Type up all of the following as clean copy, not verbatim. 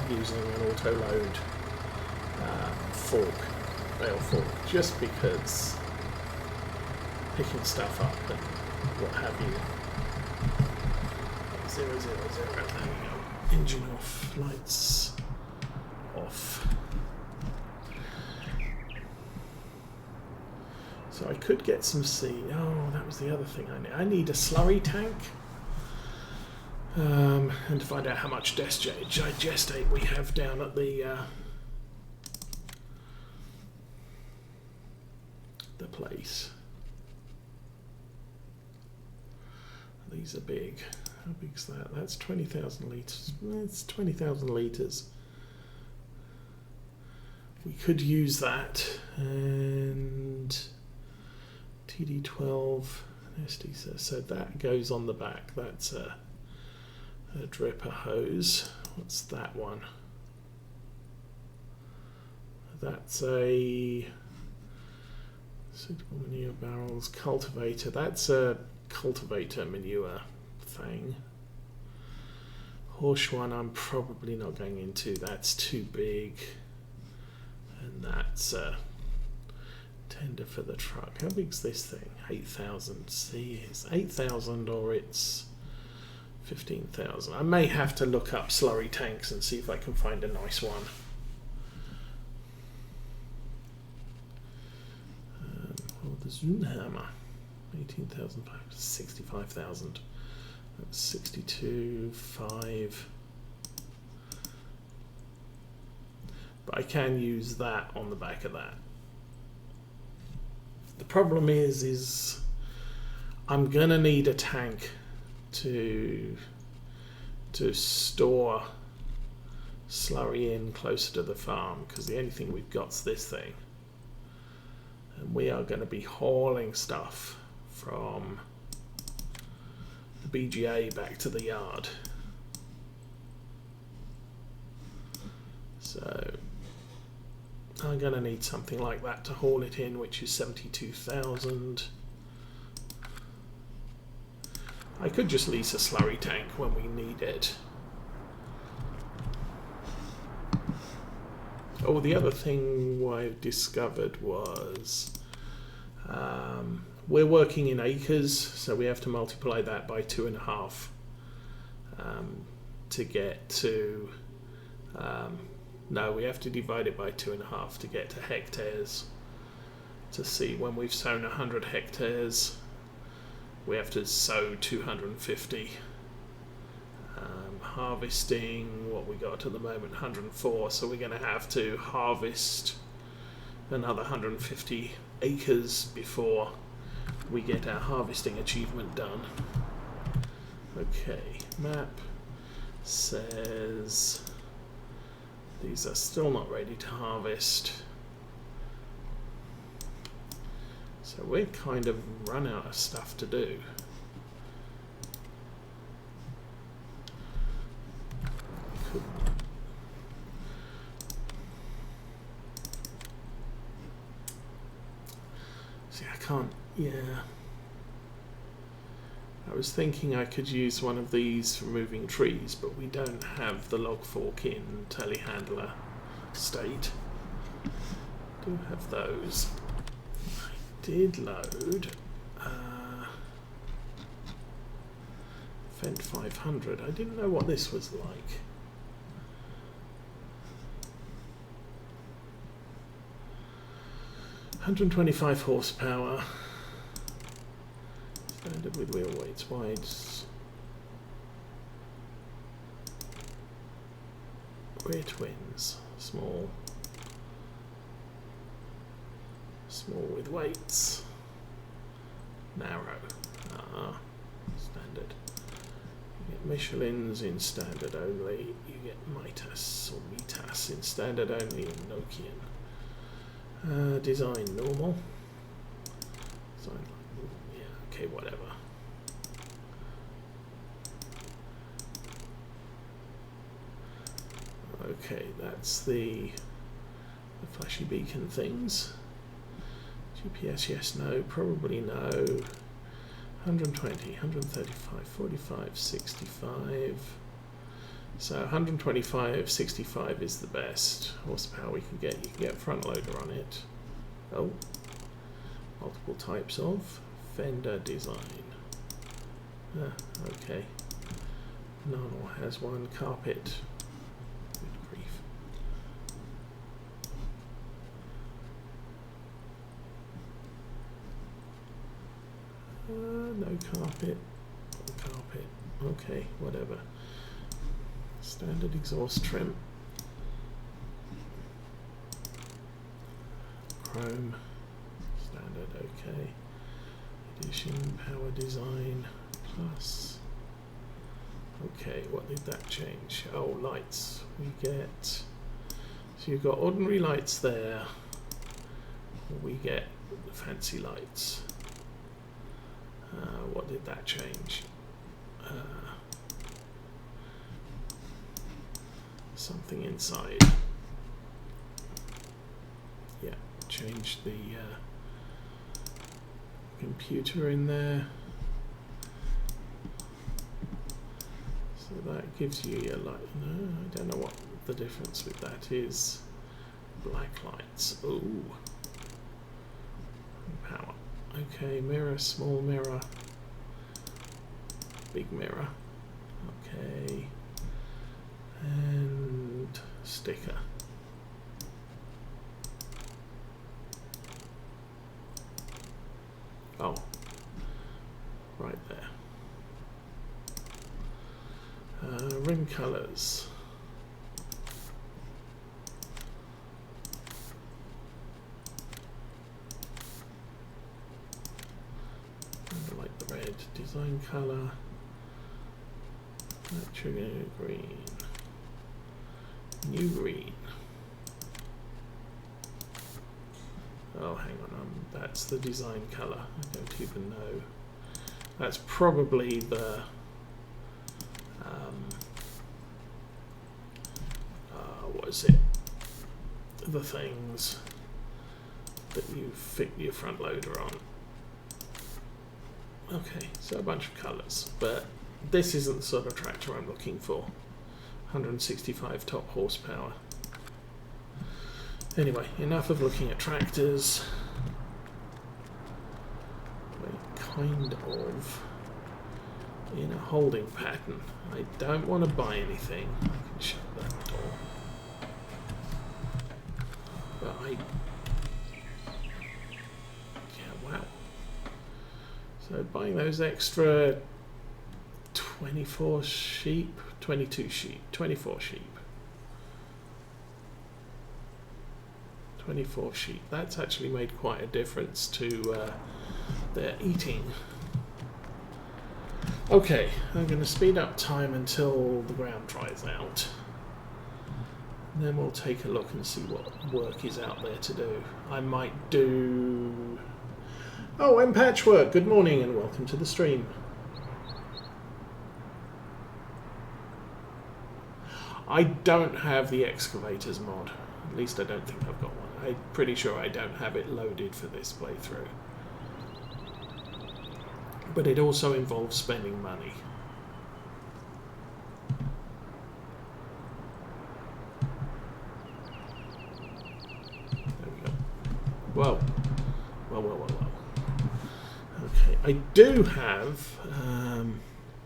using an auto-load rail fork, just because picking stuff up and what have you. 000, there we go. Engine off, lights off. So I could get some seed. Oh, that was the other thing I need. I need a slurry tank. And to find out how much digestate we have down at the place. These are big. How big's that? That's 20,000 litres. It's 20,000 litres. We could use that. And TD12 SD, so that goes on the back. That's a dripper hose. What's that one? That's a suitable manure barrels cultivator. That's a cultivator manure thing. Horse one I'm probably not going into. That's too big. And that's a tender for the truck. How big's this thing? 8,000. See, it's 8,000 or it's 15,000. I may have to look up slurry tanks and see if I can find a nice one. The Zoomhammer, 18,000, 65,000. That's 62.5. But I can use that on the back of that. The problem is I'm gonna need a tank to store slurry in closer to the farm, because the only thing we've got is this thing. And we are going to be hauling stuff from the BGA back to the yard. So I'm going to need something like that to haul it in, which is 72,000. I could just lease a slurry tank when we need it. Oh, the other thing I discovered was we're working in acres, so we have to multiply that by 2.5 to get to. No, we have to divide it by 2.5 to get to hectares. To see when we've sown 100 hectares, we have to sow 250. Harvesting, what we got at the moment, 104, so we're going to have to harvest another 150 acres before we get our harvesting achievement done. Okay, map says these are still not ready to harvest, so we're kind of run out of stuff to do. See, I can't, yeah. I was thinking I could use one of these for moving trees, but we don't have the log fork in telehandler state. Do have those. I did load Fendt 500. I didn't know what this was like. £125 horsepower. Standard with wheel weights, wides. Rear twins, small. Small with weights. Narrow. Standard. You get Michelin's in standard only. You get Mitas or Mitas in standard only in Nokian. Design normal. Design, yeah, okay, whatever. Okay, that's the flashy beacon things. GPS, yes, no, probably no. 120, 135, 45, 65, So 125, 65 is the best horsepower we can get. You can get front loader on it. Oh, multiple types of fender design. Okay. None has one. Carpet. Good grief. No carpet. No carpet. Okay, whatever. Standard exhaust trim. Chrome. Standard, okay. Edition, power design, plus. Okay, what did that change? Oh, lights. We get. So you've got ordinary lights there. We get fancy lights. What did that change? Something inside. Yeah, change the computer in there. So that gives you your light. No, I don't know what the difference with that is. Black lights. Ooh. Power. Okay, mirror, small mirror. Big mirror. Okay. And sticker. Oh, right there. Rim colors. I like the red. Design color. Trigger green. New green. Oh, hang on, that's the design color. I don't even know. That's probably the what is it? The things that you fit your front loader on. Okay, so a bunch of colors, but this isn't the sort of tractor I'm looking for. 165 top horsepower. Anyway, enough of looking at tractors. We're kind of in a holding pattern. I don't want to buy anything. I can shut that door. But yeah, wow. So buying those extra 24 sheep, 22 sheep, 24 sheep. 24 sheep. That's actually made quite a difference to their eating. Okay, I'm going to speed up time until the ground dries out. And then we'll take a look and see what work is out there to do. I might do... Oh, M Patchwork, good morning and welcome to the stream. I don't have the excavators mod. At least I don't think I've got one. I'm pretty sure I don't have it loaded for this playthrough. But it also involves spending money. There we go. Whoa. Whoa, whoa, whoa, whoa. Okay, I do have,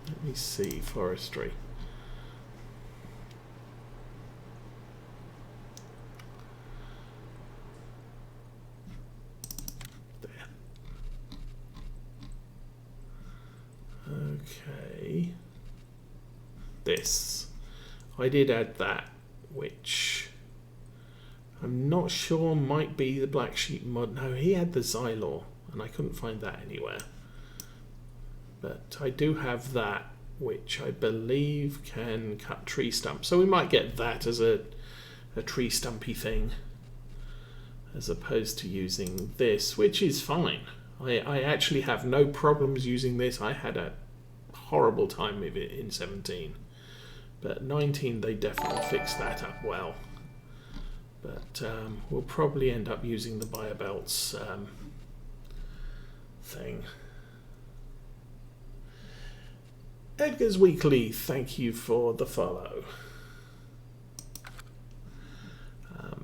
let me see, forestry. Okay, this, I did add that, which I'm not sure might be the Black Sheep mod. No, he had the Xylor, and I couldn't find that anywhere. But I do have that, which I believe can cut tree stumps. So we might get that as a tree stumpy thing, as opposed to using this, which is fine. I actually have no problems using this. I had a horrible time with it in 17. But 19, they definitely fixed that up well. But we'll probably end up using the Buyer Belts thing. Edgar's Weekly, thank you for the follow.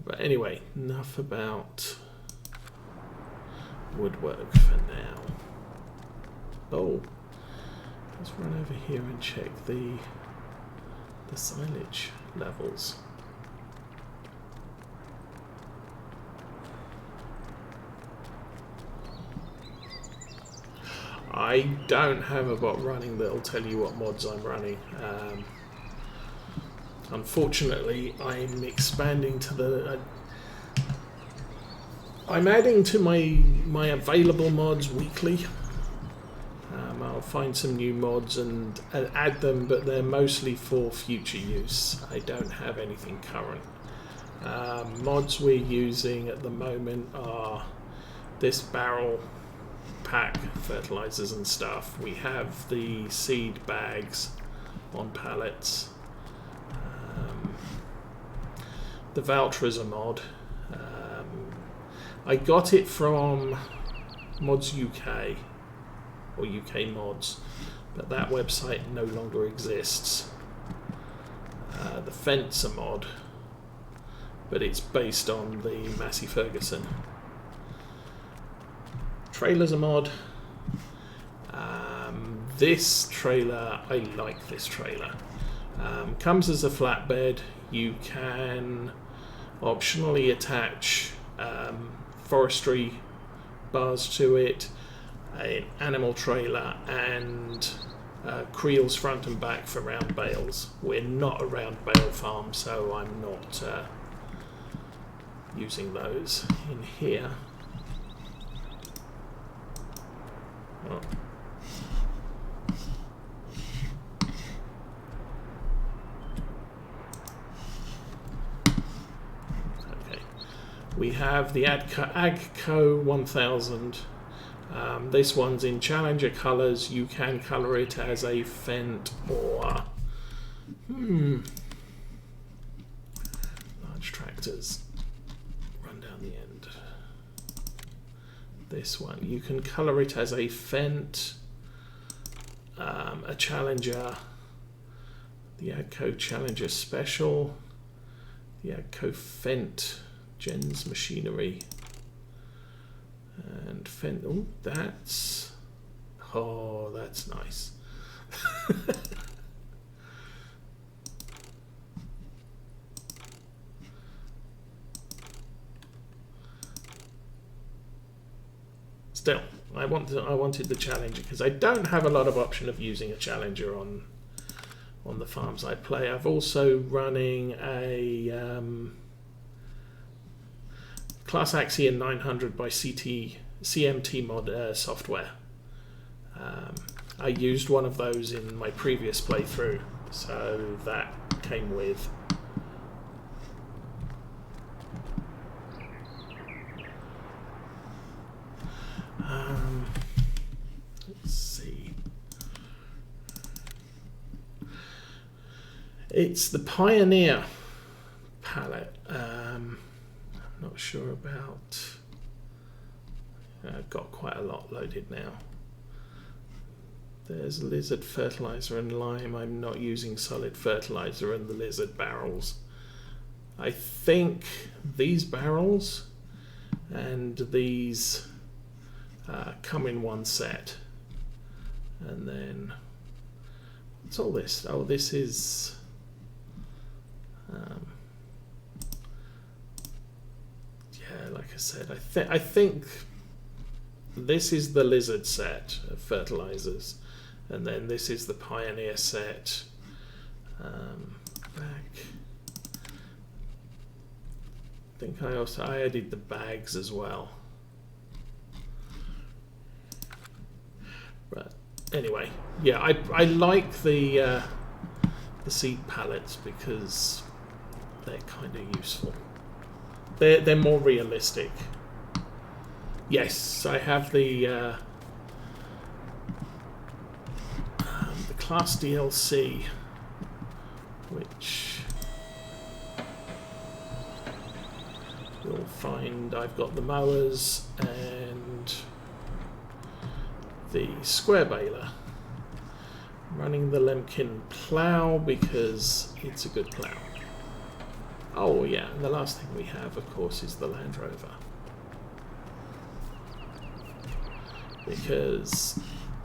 But anyway, enough about woodwork for now. Oh, let's run over here and check the silage levels. I don't have a bot running that'll tell you what mods I'm running. Unfortunately, I'm expanding to the... I'm adding to my available mods weekly. I'll find some new mods and add them, but they're mostly for future use. I don't have anything current. Mods we're using at the moment are this barrel pack, fertilizers and stuff. We have the seed bags on pallets. The Valtras are mod. I got it from Mods UK or UK Mods, but that website no longer exists. The fence are mod, but it's based on the Massey Ferguson. Trailers are mod. This trailer, I like this trailer. Comes as a flatbed. You can optionally attach forestry bars to it, an animal trailer, and creels front and back for round bales. We're not a round bale farm, so I'm not using those in here. Oh. Okay. We have the Agco 1000. This one's in Challenger colours. You can colour it as a Fendt or large tractors. Run down the end. This one, you can colour it as a Fendt, a Challenger, the Agco Challenger Special, the Agco Fendt Gens Machinery, and Fendt. Oh, that's nice. Still, I wanted the Challenger because I don't have a lot of option of using a Challenger on the farms I play. I've also running a Class Axion 900 by CMT mod software. I used one of those in my previous playthrough, so that came with. Let's see. It's the Pioneer palette. I'm not sure about. I've got quite a lot loaded now. There's lizard fertilizer and lime. I'm not using solid fertilizer and the lizard barrels. I think these barrels and these come in one set. And then what's all this? Oh, this is yeah, like I said, I think this is the lizard set of fertilizers, and then this is the Pioneer set. Back. I think I added the bags as well. But anyway, yeah, I like the seed pallets because they're kind of useful. They're more realistic. Yes, I have the Class DLC, which you'll find I've got the mowers and the square baler. I'm running the Lemkin plough because it's a good plough. Oh yeah, and the last thing we have, of course, is the Land Rover. Because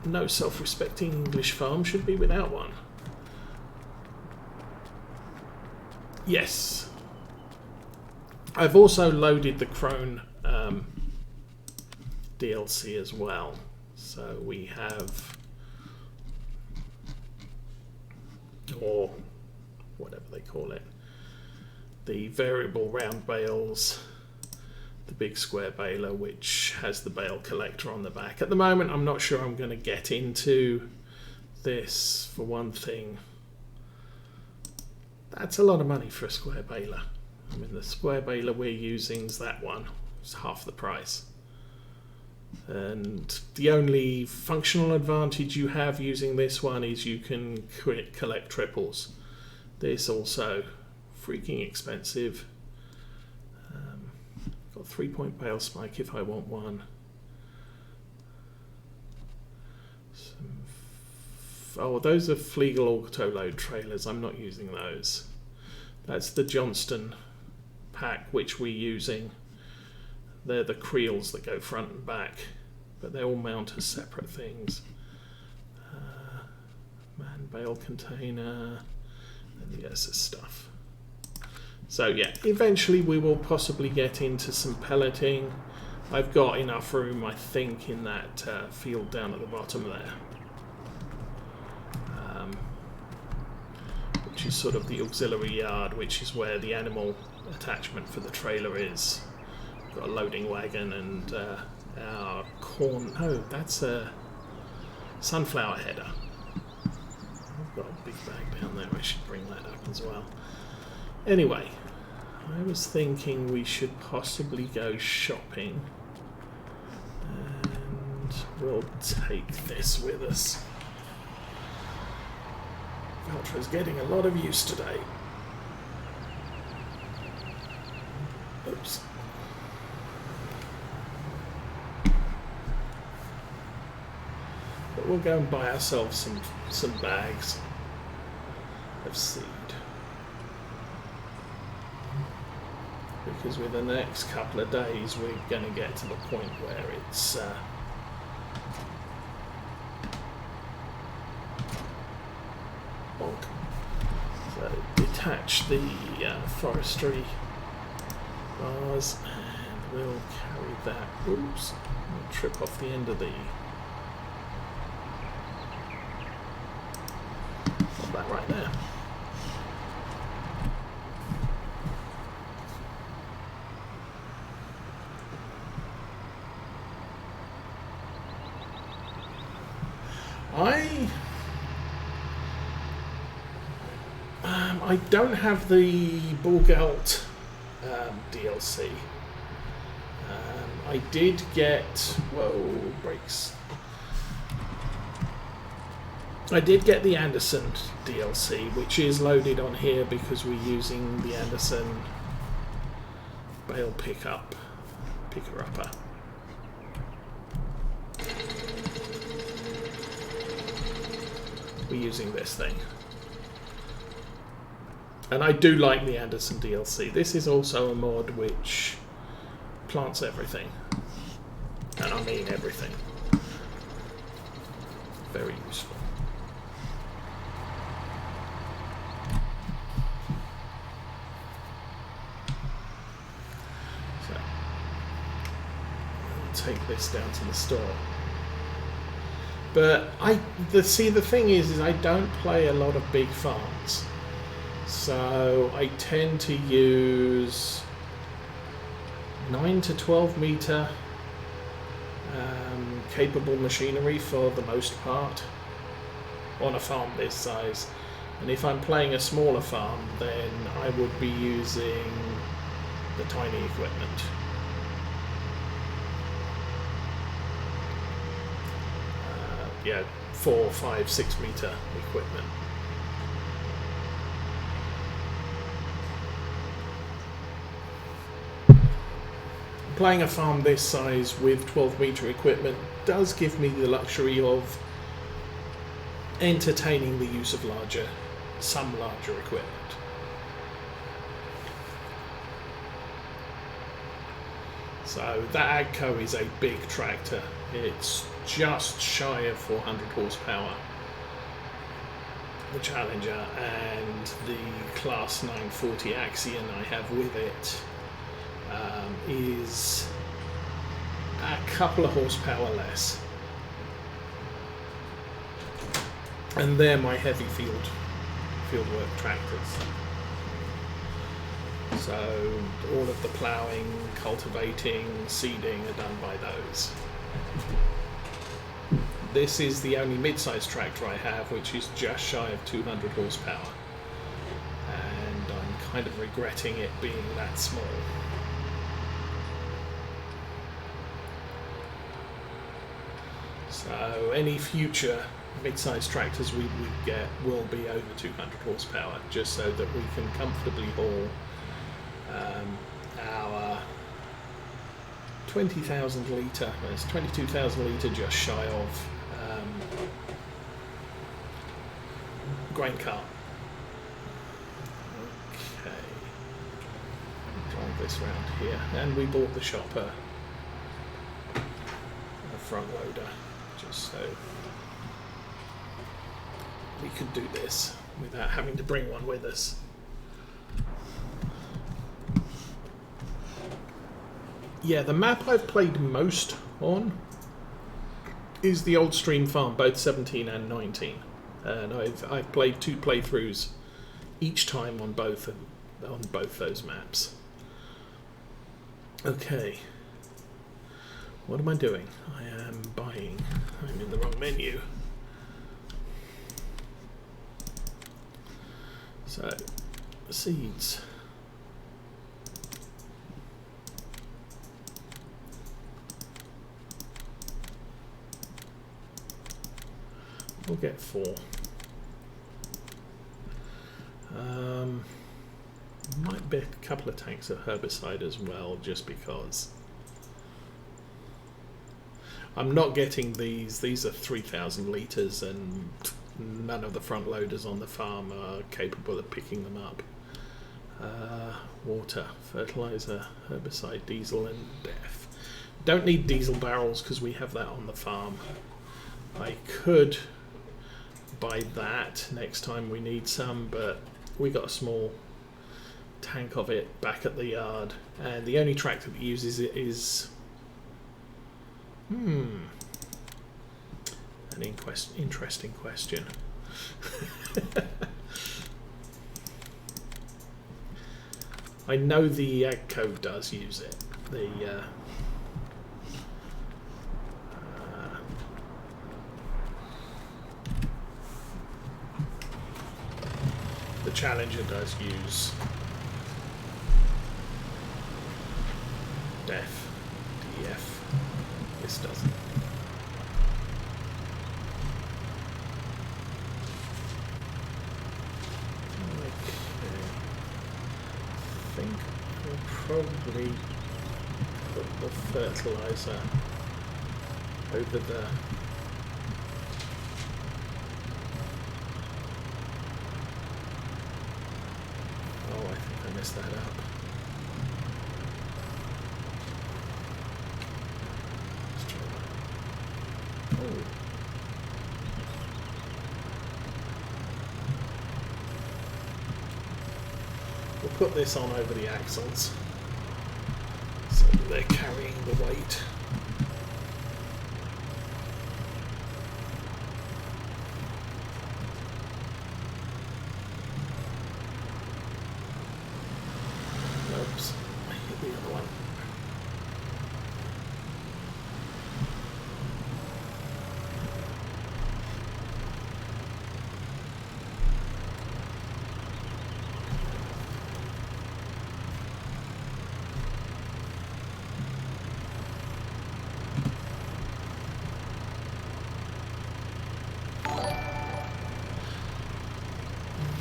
no self-respecting English farm should be without one. Yes. I've also loaded the Crone DLC as well. So we have, or whatever they call it, the variable round bales, the big square baler which has the bale collector on the back. At the moment I'm not sure I'm going to get into this. For one thing, that's a lot of money for a square baler. I mean, the square baler we're using is that one. It's half the price. And the only functional advantage you have using this one is you can collect triples. This also freaking expensive. Got 3-point bale spike if I want one. Oh, those are Flegel auto load trailers. I'm not using those. That's the Johnston pack which we're using. They're the creels that go front and back, but they all mount as separate things. Man bale container, and the SS stuff. So yeah, eventually we will possibly get into some pelleting. I've got enough room, I think, in that field down at the bottom there. Which is sort of the auxiliary yard, which is where the animal attachment for the trailer is. Got a loading wagon and our corn. No, that's a sunflower header. I've got a big bag down there. I should bring that up as well. Anyway, I was thinking we should possibly go shopping, and we'll take this with us. Valtra's getting a lot of use today. Oops. But we'll go and buy ourselves some bags of seed. Because with the next couple of days we're going to get to the point where it's bonk. So detach the forestry bars and we'll carry that. Oops, I'll trip off the end of the that right there. I don't have the Bullgelt DLC. I did get... Whoa, brakes. I did get the Anderson DLC, which is loaded on here because we're using the Anderson bale picker-upper. We're using this thing. And I do like the Anderson DLC. This is also a mod which plants everything. And I mean everything. Very useful. So, I'll take this down to the store. But the thing is I don't play a lot of big farms. So I tend to use 9 to 12 meter capable machinery for the most part on a farm this size. And if I'm playing a smaller farm, then I would be using the tiny equipment. Yeah, 4, 5, 6 meter equipment. Playing a farm this size with 12 meter equipment does give me the luxury of entertaining the use of some larger equipment. So that AGCO is a big tractor. It's just shy of 400 horsepower. The Challenger, and the Class 940 Axion I have with it is a couple of horsepower less. And they're my heavy fieldwork tractors. So all of the ploughing, cultivating, seeding are done by those. This is the only mid-sized tractor I have, which is just shy of 200 horsepower. And I'm kind of regretting it being that small. So any future mid-sized tractors we get will be over 200 horsepower, just so that we can comfortably haul our 20,000 litre, it's 22,000 litre just shy of grain cart. Okay, drive this round here, and we bought the shopper a front loader just so we could do this without having to bring one with us. Yeah, the map I've played most on is the Old Stream Farm, both 17 and 19. And I've played 2 playthroughs each time on both those maps. Okay. What am I doing? I am buying. I'm in the wrong menu. So, seeds. We'll get 4. Might be a couple of tanks of herbicide as well, just because. I'm not getting these. These are 3,000 litres, and none of the front loaders on the farm are capable of picking them up. Water, fertilizer, herbicide, diesel, and DEF. Don't need diesel barrels because we have that on the farm. I could buy that next time we need some, but we got a small tank of it back at the yard, and the only tractor that uses it is an interesting question. I know the AGCO does use it. The Challenger does use DEF. This doesn't. Okay. I think we'll probably put the fertilizer over the I messed that up. Let's try that. Oh. We'll put this on over the axles so that they're carrying the weight. Oops, I hit the other one.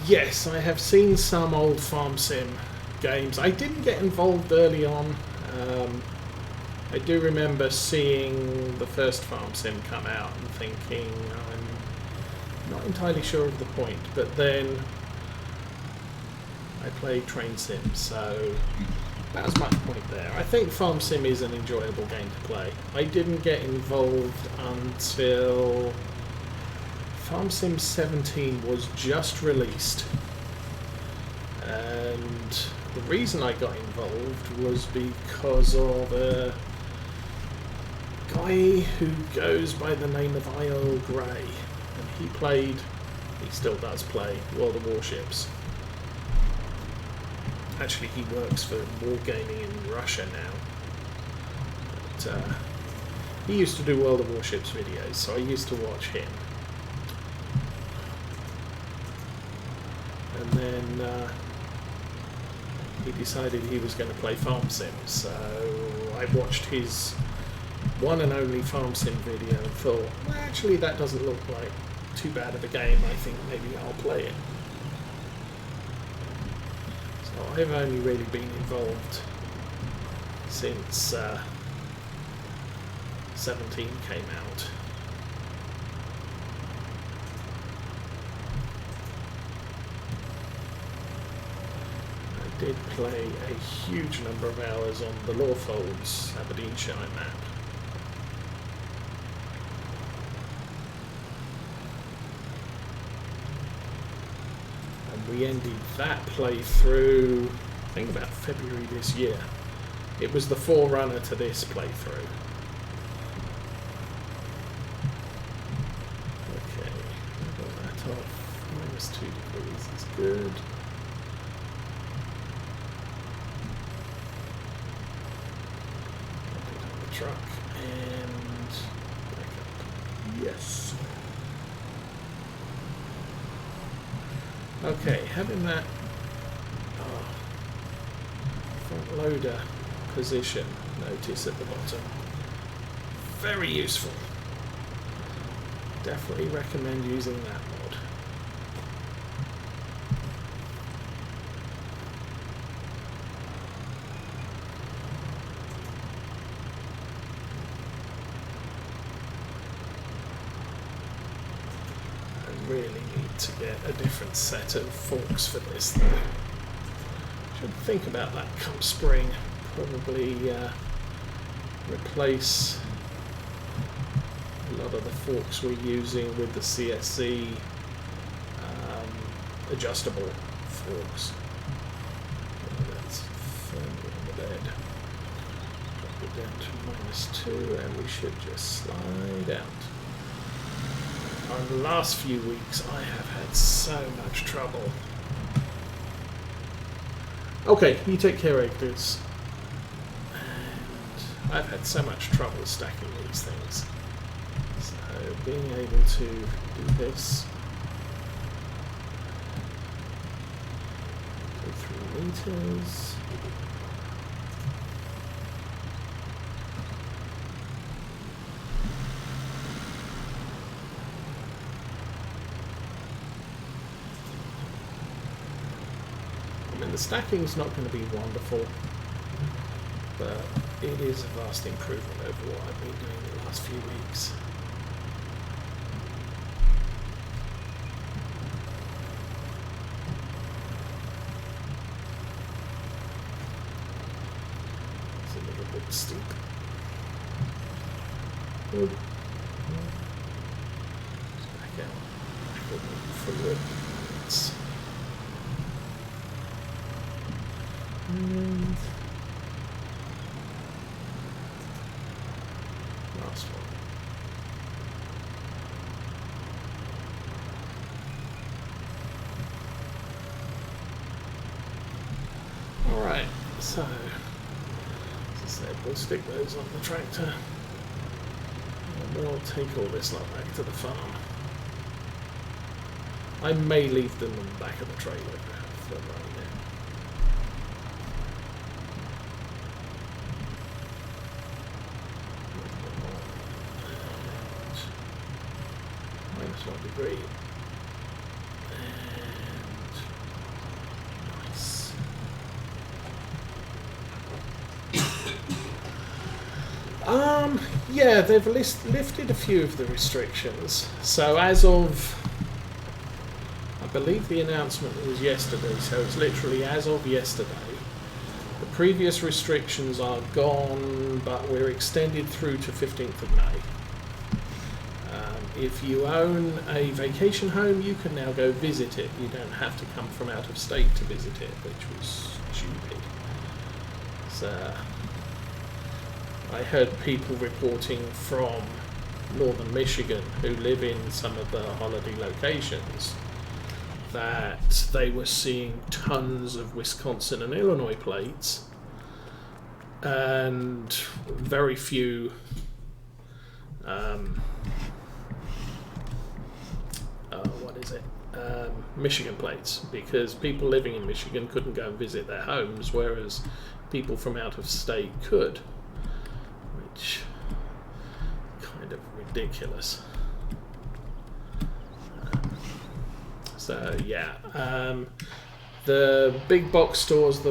Yes, I have seen some old farm sim games. I didn't get involved early on. I do remember seeing the first farm sim come out and thinking I'm Not entirely sure of the point, but then I played Train Sim, so that was my point there. I think Farm Sim is an enjoyable game to play. I didn't get involved until Farm Sim 17 was just released. And the reason I got involved was because of a guy who goes by the name of I.O. Gray. And he still does play World of Warships. Actually, he works for Wargaming in Russia now. But he used to do World of Warships videos, so I used to watch him. And then he decided he was going to play Farm Sim, so I watched his one and only Farm Sim video and thought, well, actually that doesn't look like too bad of a game, I think maybe I'll play it. So I've only really been involved since 17 came out. I did play a huge number of hours on the Lawfolds Aberdeenshire map. We ended that playthrough, I think about February this year. It was the forerunner to this playthrough. Okay, I got that off. -2 degrees is good. Put it on the truck and back up. Yes. Okay, having that front loader position notice at the bottom, very useful. Definitely recommend using that mod. Really need to get a different set of forks for this though. Should think about that come spring. Probably replace a lot of the forks we're using with the CSC adjustable forks. That's firmly on the bed. Drop it down to -2 and we should just slide out. In the last few weeks, I have had so much trouble. Okay, you take care of this. And I've had so much trouble stacking these things. So being able to do this. Go 3 meters. The stacking's not going to be wonderful, but it is a vast improvement over what I've been doing the last few weeks. It's a little bit steep. Just back out, back up forward. And last one. Alright, so as I said, we'll stick those on the tractor and we'll take all this lot back to the farm. I may leave them on the back of the trailer for right now. -1 degree. And nice. Yeah, they've lifted a few of the restrictions. So as of believe the announcement was yesterday, so it's literally as of yesterday. The previous restrictions are gone, but we're extended through to 15th of May. If you own a vacation home, you can now go visit it. You don't have to come from out of state to visit it, which was stupid. So, I heard people reporting from northern Michigan who live in some of the holiday locations that they were seeing tons of Wisconsin and Illinois plates and very few Michigan plates, because people living in Michigan couldn't go and visit their homes, whereas people from out of state could, which kind of ridiculous. So yeah, the big box stores, the